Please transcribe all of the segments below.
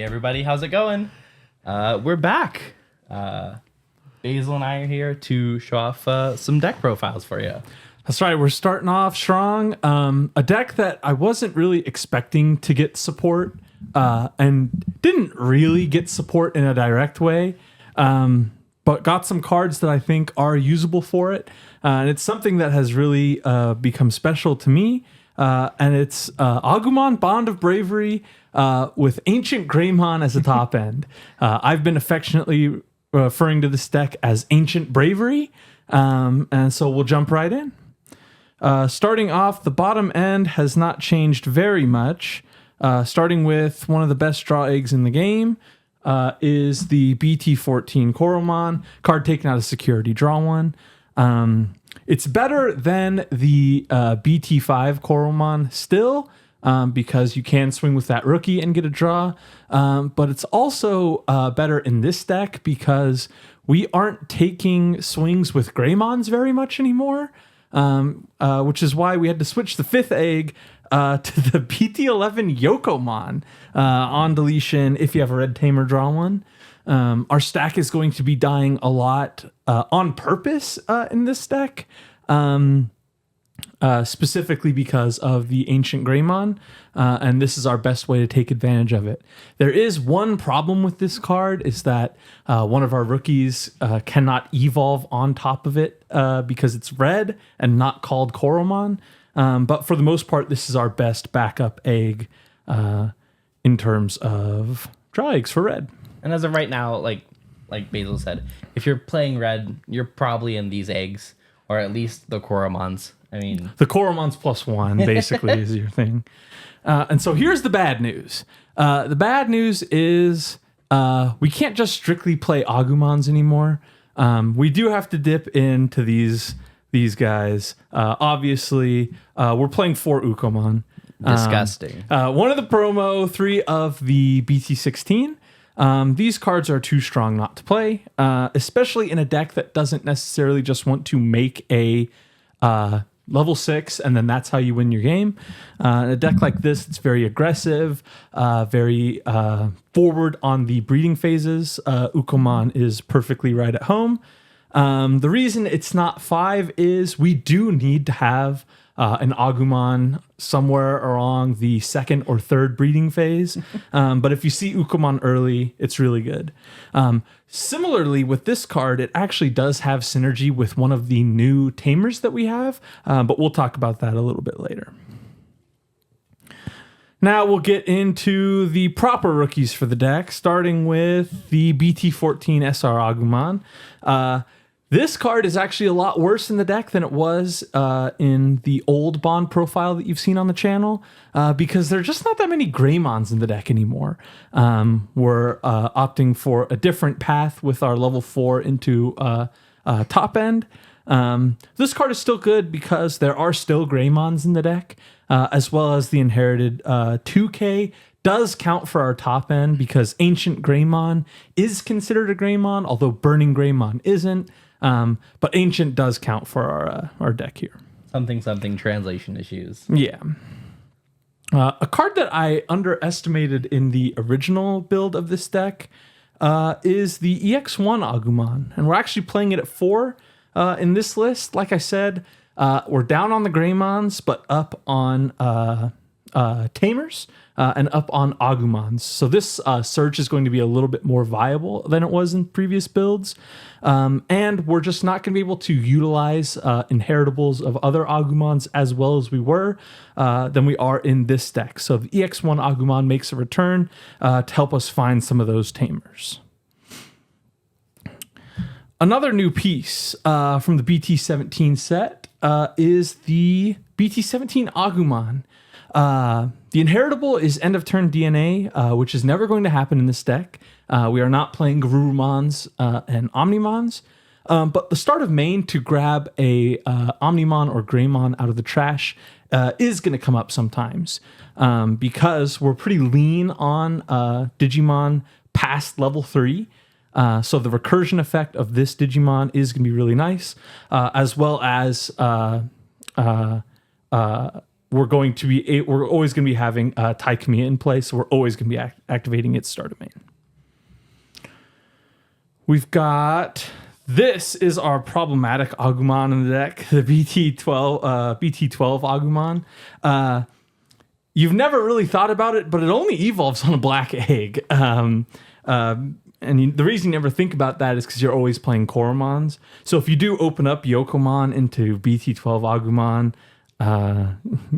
Hey everybody, how's it going? We're back. Basil and I are here to show off some deck profiles for you. That's right. We're starting off strong. A deck that I wasn't really expecting to get support and didn't really get support in a direct way, but got some cards that I think are usable for it. And it's something that has really become special to me. And it's Agumon, Bond of Bravery, with Ancient Greymon as a top end. I've been affectionately referring to this deck as Ancient Bravery. And so we'll jump right in. Starting off, the bottom end has not changed very much. Starting with one of the best draw eggs in the game is the BT14 Koromon. Card taken out of security, draw one. It's better than the BT5 Koromon still, because you can swing with that rookie and get a draw. But it's also better in this deck because we aren't taking swings with Greymons very much anymore. Which is why we had to switch the fifth egg to the BT11 Yokomon on deletion if you have a red Tamer, draw one. Our stack is going to be dying a lot on purpose in this deck, specifically because of the Ancient Greymon, and this is our best way to take advantage of it. There is one problem with this card, is that one of our rookies cannot evolve on top of it because it's red and not called Koromon, but for the most part, this is our best backup egg in terms of draw eggs for red. And as of right now, like Basil said, if you're playing red, you're probably in these eggs, or at least the Koromons. I mean, the Koromon's +1 basically is your thing. And so here's the bad news. The bad news is we can't just strictly play Agumons anymore. We do have to dip into these guys. Obviously, we're playing 4 Ukomon. disgusting. One of the promo, 3 of the BT16. These cards are too strong not to play, especially in a deck that doesn't necessarily just want to make a level 6 and then that's how you win your game. In a deck like this, it's very aggressive, very forward on the breeding phases. Ukomon is perfectly right at home. The reason it's not 5 is we do need to have an Agumon somewhere along the 2nd or 3rd breeding phase. But if you see Ukomon early, it's really good. Similarly, with this card, it actually does have synergy with one of the new Tamers that we have, but we'll talk about that a little bit later. Now we'll get into the proper rookies for the deck, starting with the BT14 SR Agumon. This card is actually a lot worse in the deck than it was in the old Bond profile that you've seen on the channel, because there are just not that many Greymons in the deck anymore. We're opting for a different path with our level 4 into top end. This card is still good because there are still Greymons in the deck, as well as the inherited 2K does count for our top end because Ancient Greymon is considered a Greymon, although Burning Greymon isn't. But Ancient does count for our deck here. Something translation issues. Yeah. A card that I underestimated in the original build of this deck is the EX1 Agumon. And we're actually playing it at 4 in this list. Like I said, we're down on the Greymons, but up on Tamers and up on Agumons. So this search is going to be a little bit more viable than it was in previous builds. And we're just not going to be able to utilize inheritables of other Agumons as well as we were than we are in this deck. So the EX1 Agumon makes a return to help us find some of those Tamers. Another new piece from the BT17 set is the BT17 Agumon. The inheritable is end of turn DNA, which is never going to happen in this deck. We are not playing Garurumons and Omnimons, but the start of main to grab a Omnimon or Greymon out of the trash is going to come up sometimes because we're pretty lean on Digimon past level 3. So the recursion effect of this Digimon is going to be really nice, as well as we're always going to be having Taikamiya in play, so we're always going to be activating its star domain. We've got, this is our problematic Agumon in the deck, the BT12 Agumon. You've never really thought about it, but it only evolves on a black egg. And the reason you never think about that is because you're always playing Koromons. So if you do open up Yokomon into BT12 Agumon,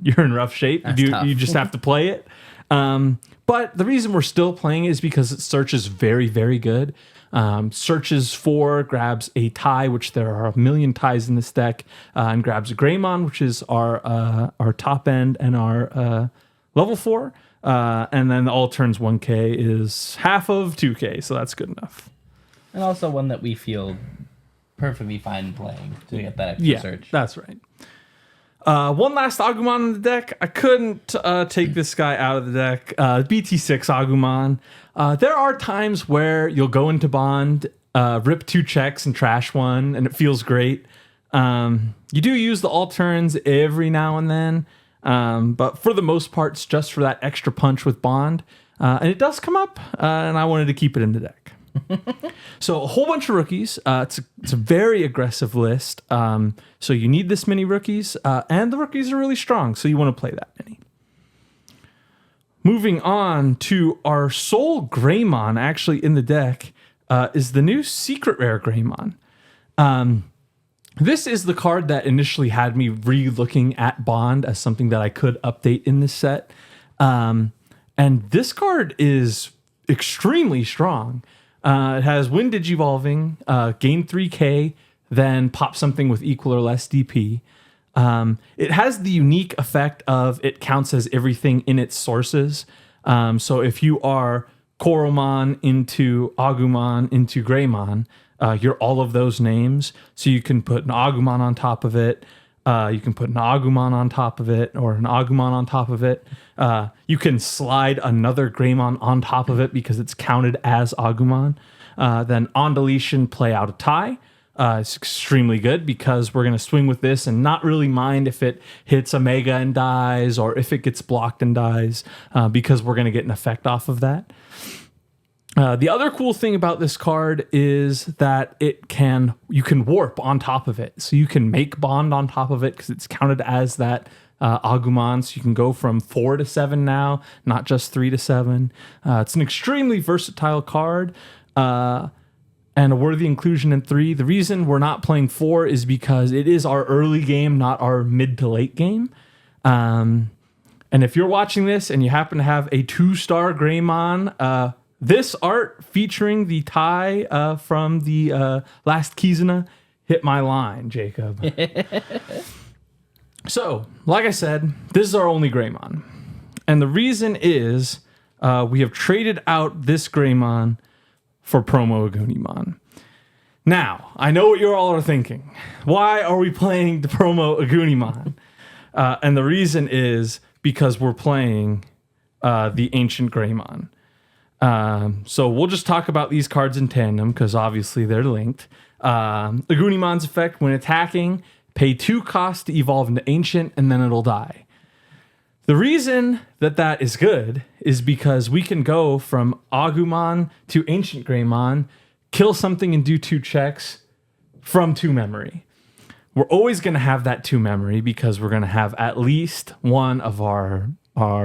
you're in rough shape. You just have to play it. But the reason we're still playing is because search is very, very good. Searches for, grabs a tie, which there are a million ties in this deck, and grabs a Greymon, which is our top end and our level 4. And then all turns 1k is half of 2k, so that's good enough. And also one that we feel perfectly fine playing to get that extra search. That's right. One last Agumon in the deck. I couldn't take this guy out of the deck. BT6 Agumon. There are times where you'll go into Bond, rip 2 checks and trash 1, and it feels great. You do use the all turns every now and then, but for the most part, it's just for that extra punch with Bond. And it does come up, and I wanted to keep it in the deck. So a whole bunch of rookies. It's a very aggressive list. So you need this many rookies, and the rookies are really strong, so you want to play that many. Moving on to our sole Greymon, actually in the deck, is the new Secret Rare Greymon. This is the card that initially had me re-looking at Bond as something that I could update in this set. And this card is extremely strong. It has Wind Digivolving, gain 3k, then pop something with equal or less DP. It has the unique effect of it counts as everything in its sources. So if you are Koromon into Agumon into Greymon, you're all of those names. So you can put an Agumon on top of it. You can put an Agumon on top of it, or an Agumon on top of it. You can slide another Greymon on top of it because it's counted as Agumon. Then on deletion, play out a tie. It's extremely good because we're going to swing with this and not really mind if it hits a Mega and dies or if it gets blocked and dies, because we're going to get an effect off of that. The other cool thing about this card is that you can warp on top of it. So you can make Bond on top of it because it's counted as that Agumon. So you can go from 4 to 7 now, not just 3 to 7. It's an extremely versatile card and a worthy inclusion in 3. The reason we're not playing 4 is because it is our early game, not our mid to late game. And if you're watching this and you happen to have a 2-star Greymon, this art featuring the tie from the last Kizuna hit my line, Jacob. So, like I said, this is our only Greymon. And the reason is we have traded out this Greymon for promo Agunimon. Now, I know what you all are thinking. Why are we playing the promo Agunimon? And the reason is because we're playing the Ancient Greymon. So we'll just talk about these cards in tandem because obviously they're linked. Agunimon's effect when attacking, pay 2 costs to evolve into Ancient and then it'll die. The reason that is good is because we can go from Agumon to Ancient Greymon, kill something and do 2 checks from 2 memory. We're always going to have that 2 memory because we're going to have at least one of our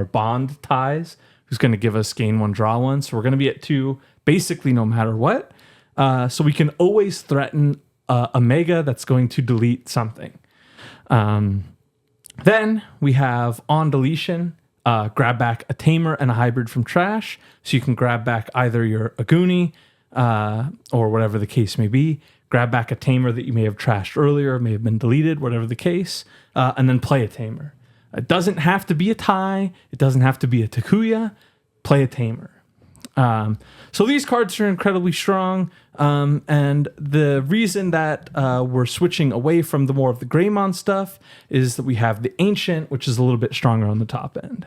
Bond ties who's going to give us gain 1, draw 1. So we're going to be at 2 basically no matter what. So we can always threaten a Mega that's going to delete something. Then we have on deletion, grab back a Tamer and a hybrid from trash. So you can grab back either your Aguni or whatever the case may be. Grab back a Tamer that you may have trashed earlier, may have been deleted, whatever the case, and then play a Tamer. It doesn't have to be a tie. It doesn't have to be a Takuya. Play a Tamer. So these cards are incredibly strong. And the reason that we're switching away from the more of the Greymon stuff is that we have the Ancient, which is a little bit stronger on the top end.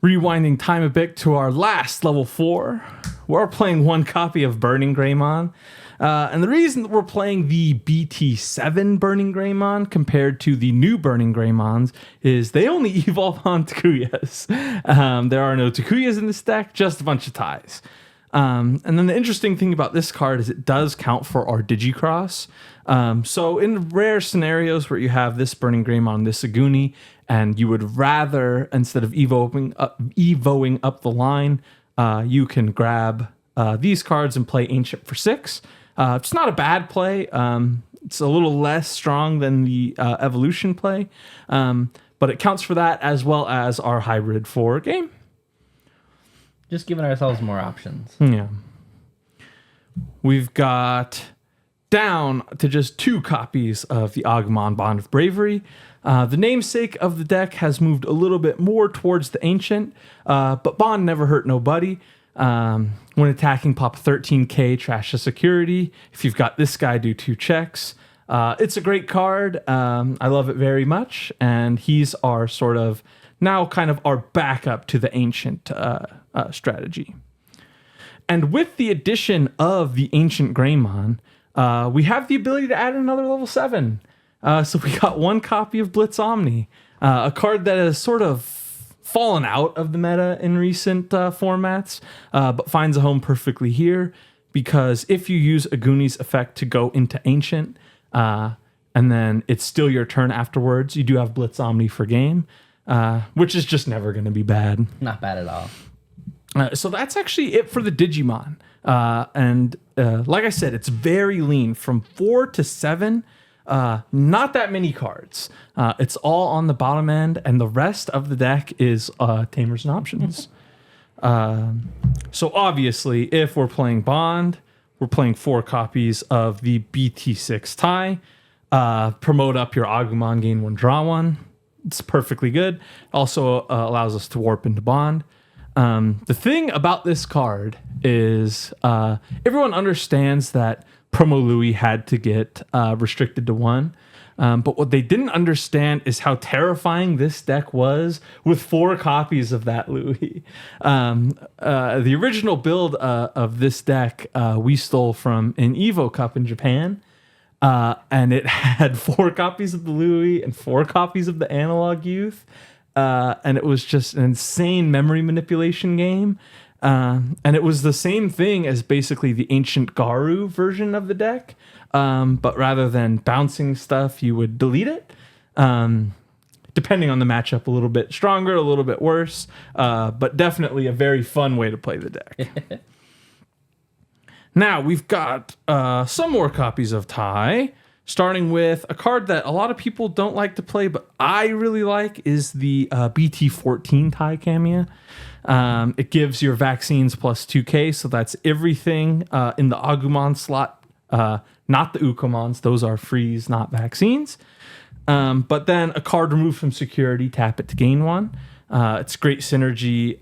Rewinding time a bit to our last level 4, we're playing 1 copy of Burning Greymon. And the reason that we're playing the BT7 Burning Greymon compared to the new Burning Greymons is they only evolve on Takuyas. There are no Takuyas in this deck, just a bunch of ties. And then the interesting thing about this card is it does count for our Digicross. So in rare scenarios where you have this Burning Greymon, this Aguni, and you would rather, instead of evoing up the line, you can grab these cards and play Ancient for 6. It's not a bad play. It's a little less strong than the Evolution play, but it counts for that as well as our Hybrid 4 game. Just giving ourselves more options. Yeah. We've got down to just 2 copies of the Agumon Bond of Bravery. The namesake of the deck has moved a little bit more towards the Ancient, but Bond never hurt nobody. When attacking, pop 13k, trash a security. If you've got this guy, do 2 checks. It's a great card. I love it very much, and he's our sort of now kind of our backup to the Ancient strategy. And with the addition of the Ancient Greymon, we have the ability to add another level 7. So we got 1 copy of Blitz Omni, a card that has sort of fallen out of the meta in recent formats, but finds a home perfectly here, because if you use Aguni's effect to go into Ancient, and then it's still your turn afterwards, you do have Blitz Omni for game, which is just never going to be bad. Not bad at all. So that's actually it for the Digimon. And like I said, it's very lean from 4 to 7. Not that many cards. It's all on the bottom end, and the rest of the deck is Tamers and Options. So obviously, if we're playing Bond, we're playing 4 copies of the BT6 tie. Promote up your Agumon, gain 1, draw 1. It's perfectly good. Also allows us to warp into Bond. The thing about this card is everyone understands that Promo Louis had to get restricted to 1. But what they didn't understand is how terrifying this deck was with 4 copies of that Louis. The original build of this deck we stole from an Evo Cup in Japan. And it had 4 copies of the Louis and 4 copies of the Analog Youth. And it was just an insane memory manipulation game. And it was the same thing as basically the Ancient Garu version of the deck. But rather than bouncing stuff, you would delete it. Depending on the matchup, a little bit stronger, a little bit worse. But definitely a very fun way to play the deck. Now, we've got some more copies of Tai, starting with a card that a lot of people don't like to play, but I really like, is the BT14 Tai Cameo. It gives your vaccines plus 2k, so that's everything in the Agumon slot, not the Ukomons. Those are frees, not vaccines. But then a card removed from security, tap it to gain 1. It's great synergy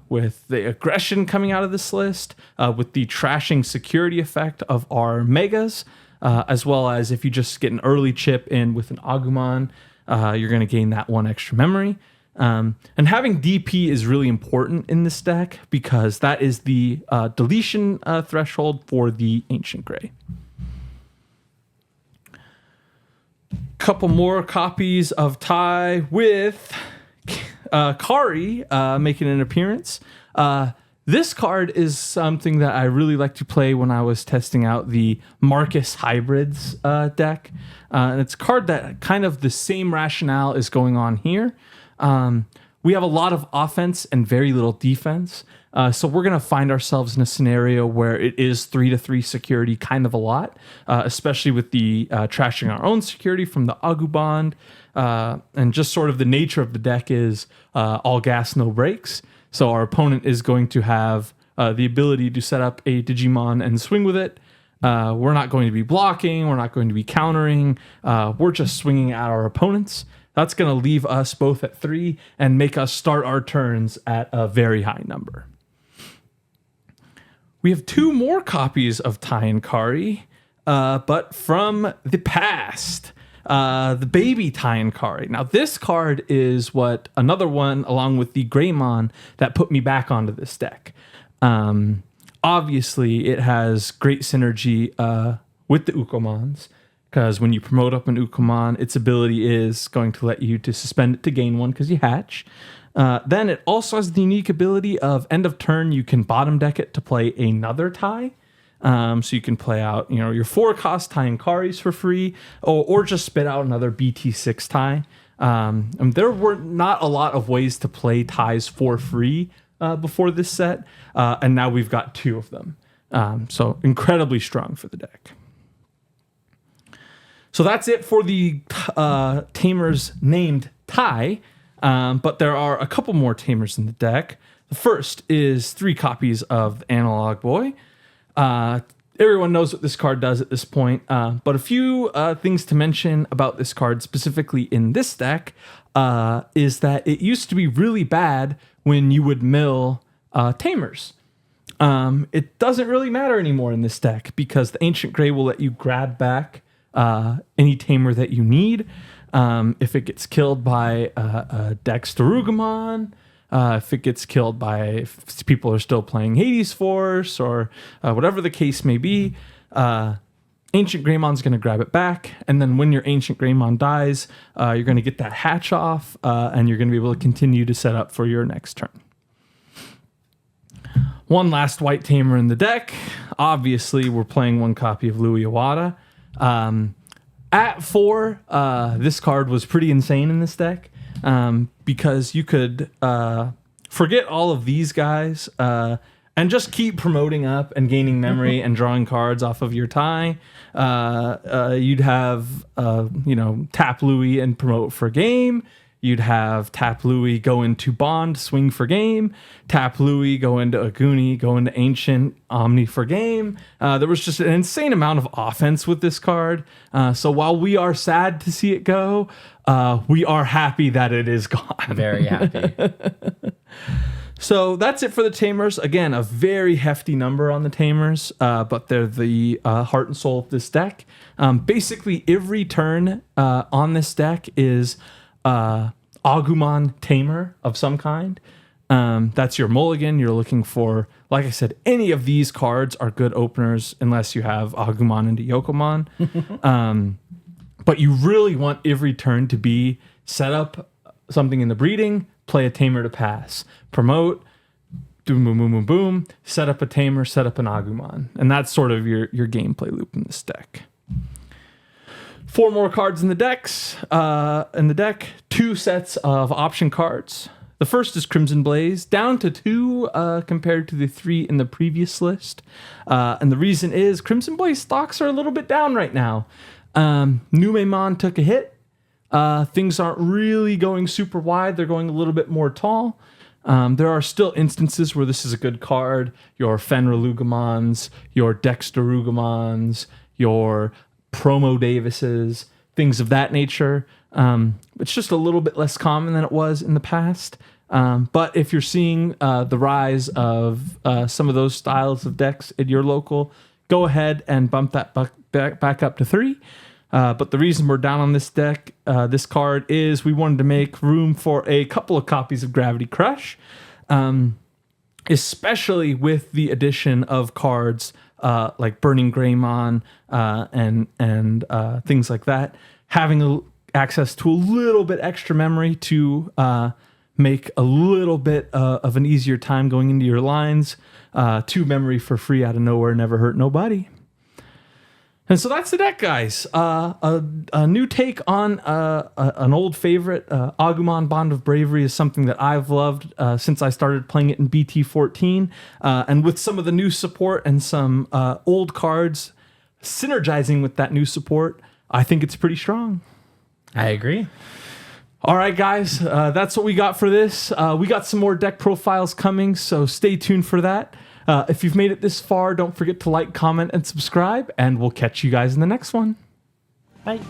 with the aggression coming out of this list, with the trashing security effect of our megas, as well as if you just get an early chip in with an Agumon, you're going to gain that 1 extra memory. And having DP is really important in this deck because that is the deletion threshold for the Ancient Grey. Couple more copies of Tai with Kari making an appearance. This card is something that I really like to play when I was testing out the Marcus Hybrids deck. And it's a card that kind of the same rationale is going on here. We have a lot of offense and very little defense. So we're going to find ourselves in a scenario where it is 3-3 security kind of a lot, especially with the trashing our own security from the Agumon. And just sort of the nature of the deck is all gas, no brakes. So our opponent is going to have the ability to set up a Digimon and swing with it. We're not going to be blocking. We're not going to be countering. We're just swinging at our opponents. That's going to leave us both at 3 and make us start our turns at a very high number. We have 2 more copies of Tai and Kari, but from the past. The baby Tai and Kari. Now, this card is what another one, along with the Greymon, that put me back onto this deck. Obviously, it has great synergy with the Ukomons, because when you promote up an Ukomon, its ability is going to let you to suspend it to gain one because you hatch. Then it also has the unique ability of end of turn, you can bottom deck it to play another tie. So you can play out, your 4-cost tie and Karis for free, or just spit out another BT6 tie. And there were not a lot of ways to play ties for free before this set, and now we've got 2 of them. So incredibly strong for the deck. So that's it for the Tamers named tie, but there are a couple more Tamers in the deck. The first is 3 copies of Analog Boy. Everyone knows what this card does at this point, but a few things to mention about this card specifically in this deck is that it used to be really bad when you would mill Tamers. It doesn't really matter anymore in this deck because the Ancient Grey will let you grab back any Tamer that you need. If it gets killed by a Agumon, if it gets killed by, if people are still playing Hades Force or whatever the case may be, Ancient Greymon's going to grab it back. And then when your Ancient Greymon dies, you're going to get that hatch off and you're going to be able to continue to set up for your next turn. One last white Tamer in the deck. Obviously, we're playing 1 copy of Louis Iwata. At 4, this card was pretty insane in this deck. Because you could forget all of these guys and just keep promoting up and gaining memory and drawing cards off of your tie. You'd have, tap Louis and promote for game. You'd have tap Louis go into Bond, swing for game. Tap Louis go into Aguni, go into Ancient, Omni for game. There was just an insane amount of offense with this card. So while we are sad to see it go, we are happy that it is gone. Very happy. So that's it for the Tamers. Again, a very hefty number on the Tamers, but they're the heart and soul of this deck. Basically, every turn on this deck is Agumon Tamer of some kind. That's your mulligan. You're looking for, like I said, any of these cards are good openers unless you have Agumon into Yokomon. But you really want every turn to be set up something in the breeding, play a Tamer to pass, promote, boom, boom, boom, boom, boom, set up a Tamer, set up an Agumon. And that's sort of your gameplay loop in this deck. 4 more cards in the decks. In the deck, 2 sets of option cards. The first is Crimson Blaze, down to 2 compared to the 3 in the previous list. And the reason is Crimson Blaze stocks are a little bit down right now. Numemon took a hit. Things aren't really going super wide. They're going a little bit more tall. There are still instances where this is a good card. Your Fenrilugumons, your Dexterugumons, your Promo Davises, things of that nature. It's just a little bit less common than it was in the past. But if you're seeing the rise of some of those styles of decks at your local, go ahead and bump that back up to 3. But the reason we're down on this deck, this card, is we wanted to make room for a couple of copies of Gravity Crush, especially with the addition of cards like Burning Greymon and things like that. Having access to a little bit extra memory to make a little bit of an easier time going into your lines. 2 memory for free out of nowhere, never hurt nobody. And so that's the deck, guys. A new take on an old favorite. Agumon Bond of Bravery is something that I've loved since I started playing it in BT14. And with some of the new support and some old cards synergizing with that new support, I think it's pretty strong. I agree. All right, guys, that's what we got for this. We got some more deck profiles coming, so stay tuned for that. If you've made it this far, don't forget to like, comment, and subscribe, and we'll catch you guys in the next one. Bye.